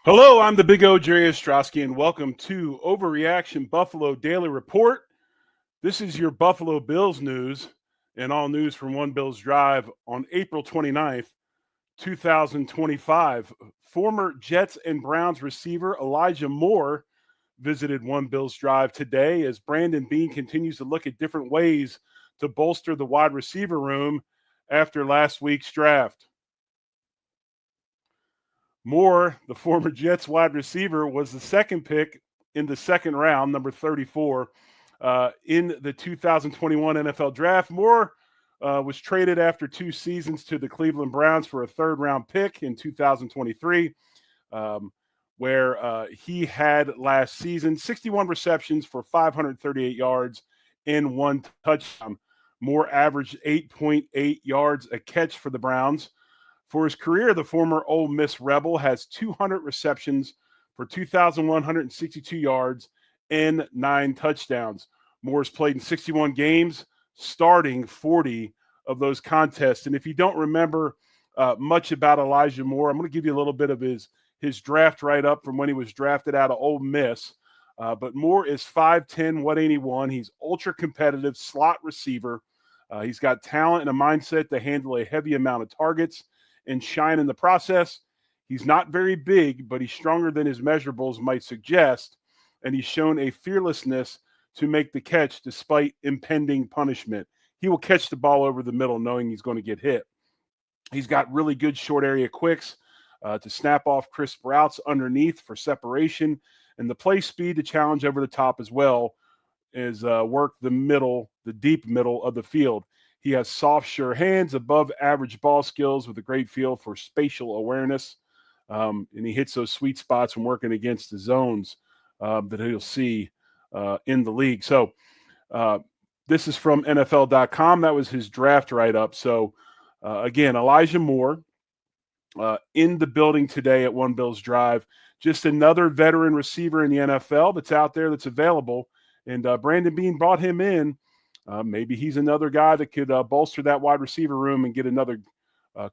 Hello, I'm the Big O, Jerry Ostrowski, and welcome to Overreaction Buffalo Daily Report. This is your Buffalo Bills news and all news from One Bills Drive on April 29th, 2025. Former Jets and Browns receiver Elijah Moore visited One Bills Drive today as Brandon Beane continues to look at different ways to bolster the wide receiver room after last week's draft. Moore, the former Jets wide receiver, was the second pick in the second round, number 34, in the 2021 NFL Draft. Moore was traded after 2 seasons to the Cleveland Browns for a third-round pick in 2023, where he had last season 61 receptions for 538 yards and 1 touchdown. Moore averaged 8.8 yards a catch for the Browns. For his career, the former Ole Miss Rebel has 200 receptions for 2,162 yards and 9 touchdowns. Moore's played in 61 games, starting 40 of those contests. And if you don't remember much about Elijah Moore, I'm going to give you a little bit of his draft write-up from when he was drafted out of Ole Miss. But Moore is 5'10", 181. He's ultra-competitive slot receiver. He's got talent and a mindset to handle a heavy amount of targets and shine in the process. He's not very big, but he's stronger than his measurables might suggest, and he's shown a fearlessness to make the catch despite impending punishment. He will catch the ball over the middle knowing he's going to get hit. He's got really good short area quicks to snap off crisp routes underneath for separation, and the play speed to challenge over the top as well as work the deep middle of the field. He has soft, sure hands, above average ball skills with a great feel for spatial awareness. And he hits those sweet spots when working against the zones that he'll see in the league. So this is from NFL.com. That was his draft write-up. So, again, Elijah Moore in the building today at One Bills Drive. Just another veteran receiver in the NFL that's out there that's available. And Brandon Beane brought him in. Maybe he's another guy that could bolster that wide receiver room and get another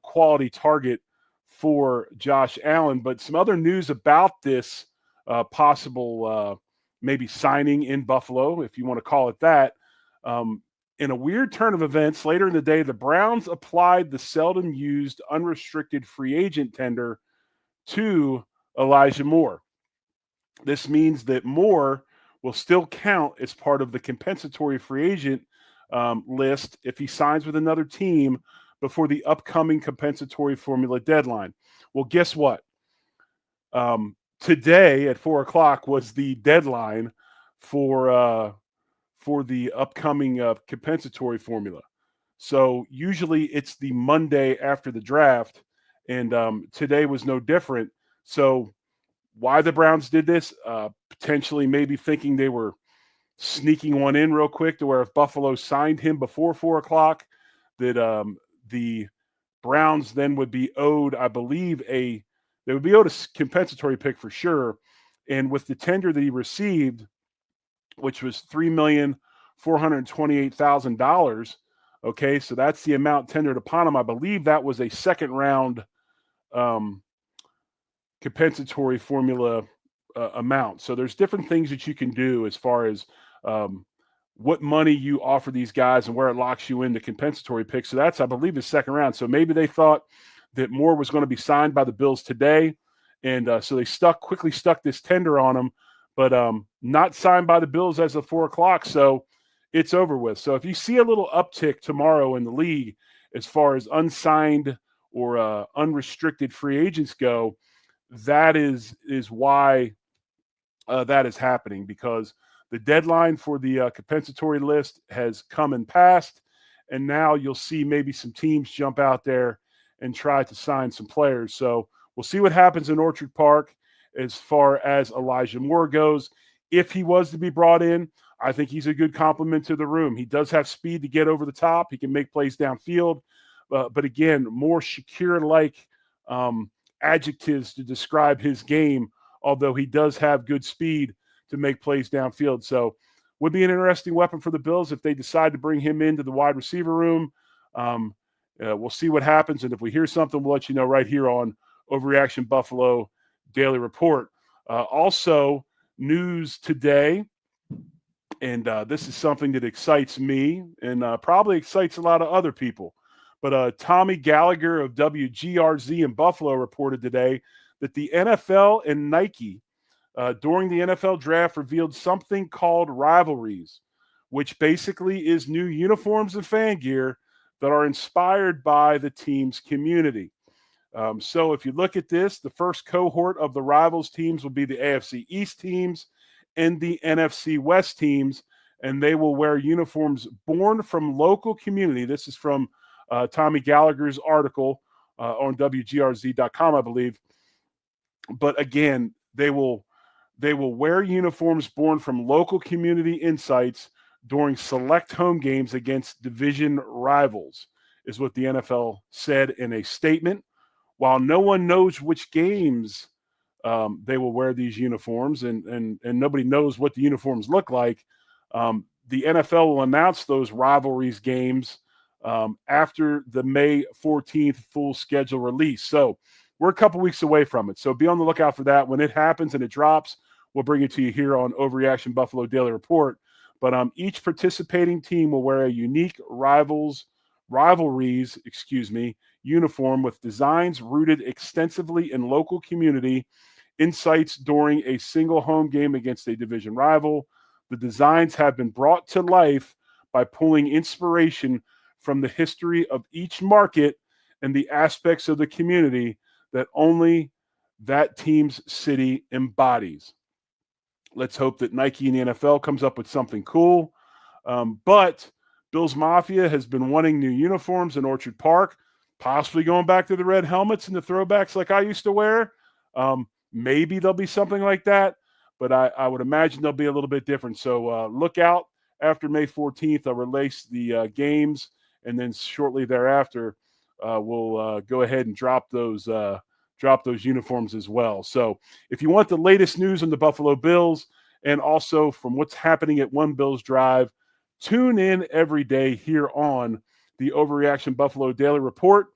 quality target for Josh Allen. But some other news about this possible maybe signing in Buffalo, if you want to call it that. In a weird turn of events, later in the day, the Browns applied the seldom used unrestricted free agent tender to Elijah Moore. This means that Moore will still count as part of the compensatory free agent list if he signs with another team before the upcoming compensatory formula deadline. Well, guess what? Today at 4 o'clock was the deadline for the upcoming compensatory formula. So usually it's the Monday after the draft, and today was no different. So why the Browns did this, potentially maybe thinking they were sneaking one in real quick to where if Buffalo signed him before 4 o'clock, that the Browns then would be owed, I believe, they would be owed a compensatory pick for sure. And with the tender that he received, which was $3,428,000, okay, so that's the amount tendered upon him. I believe that was a second round compensatory formula amount. So there's different things that you can do as far as what money you offer these guys and where it locks you in the compensatory pick. So that's, I believe, the second round. So maybe they thought that Moore was going to be signed by the Bills today, and so they quickly stuck this tender on him, but not signed by the Bills as of 4 o'clock. So it's over with. So if you see a little uptick tomorrow in the league as far as unsigned or unrestricted free agents go, that is why that is happening, because the deadline for the compensatory list has come and passed, and now you'll see maybe some teams jump out there and try to sign some players. So we'll see what happens in Orchard Park as far as Elijah Moore goes. If he was to be brought in, I think he's a good complement to the room. He does have speed to get over the top. He can make plays downfield. But again, more Shakir-like adjectives to describe his game, although he does have good speed to make plays downfield. So would be an interesting weapon for the Bills if they decide to bring him into the wide receiver room. We'll see what happens. And if we hear something, we'll let you know right here on Overreaction Buffalo Daily Report. Also, news today, and this is something that excites me and probably excites a lot of other people. But Tommy Gallagher of WGRZ in Buffalo reported today that the NFL and Nike during the NFL draft revealed something called rivalries, which basically is new uniforms and fan gear that are inspired by the team's community. So if you look at this, the first cohort of the rivals teams will be the AFC East teams and the NFC West teams, and they will wear uniforms born from local community. This is from Tommy Gallagher's article on WGRZ.com, I believe. But again, they will wear uniforms born from local community insights during select home games against division rivals, is what the NFL said in a statement. While no one knows which games they will wear these uniforms, and nobody knows what the uniforms look like, the NFL will announce those rivalries games after the May 14th full schedule release. So we're a couple weeks away from it. So be on the lookout for that. When it happens and it drops, we'll bring it to you here on Overreaction Buffalo Daily Report. But each participating team will wear a unique rivalries uniform with designs rooted extensively in local community insights during a single home game against a division rival. The designs have been brought to life by pulling inspiration from the history of each market and the aspects of the community that only that team's city embodies. Let's hope that Nike and the NFL comes up with something cool. But Bills Mafia has been wanting new uniforms in Orchard Park, possibly going back to the red helmets and the throwbacks like I used to wear. Maybe there'll be something like that, but I would imagine they'll be a little bit different. So look out after May 14th. I'll release the games, and then shortly thereafter, we'll go ahead and drop those uniforms as well. So if you want the latest news on the Buffalo Bills and also from what's happening at One Bills Drive, tune in every day here on the Overreaction Buffalo Daily Report.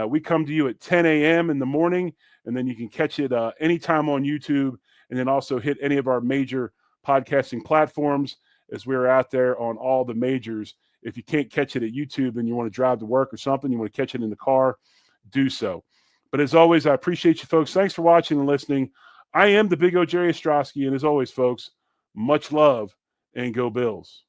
We come to you at 10 a.m. in the morning, and then you can catch it anytime on YouTube, and then also hit any of our major podcasting platforms as we're out there on all the majors. If you can't catch it at YouTube and you want to drive to work or something, you want to catch it in the car, do so. But as always, I appreciate you folks. Thanks for watching and listening. I am the Big O Jerry Ostrowski, and as always, folks, much love and go Bills.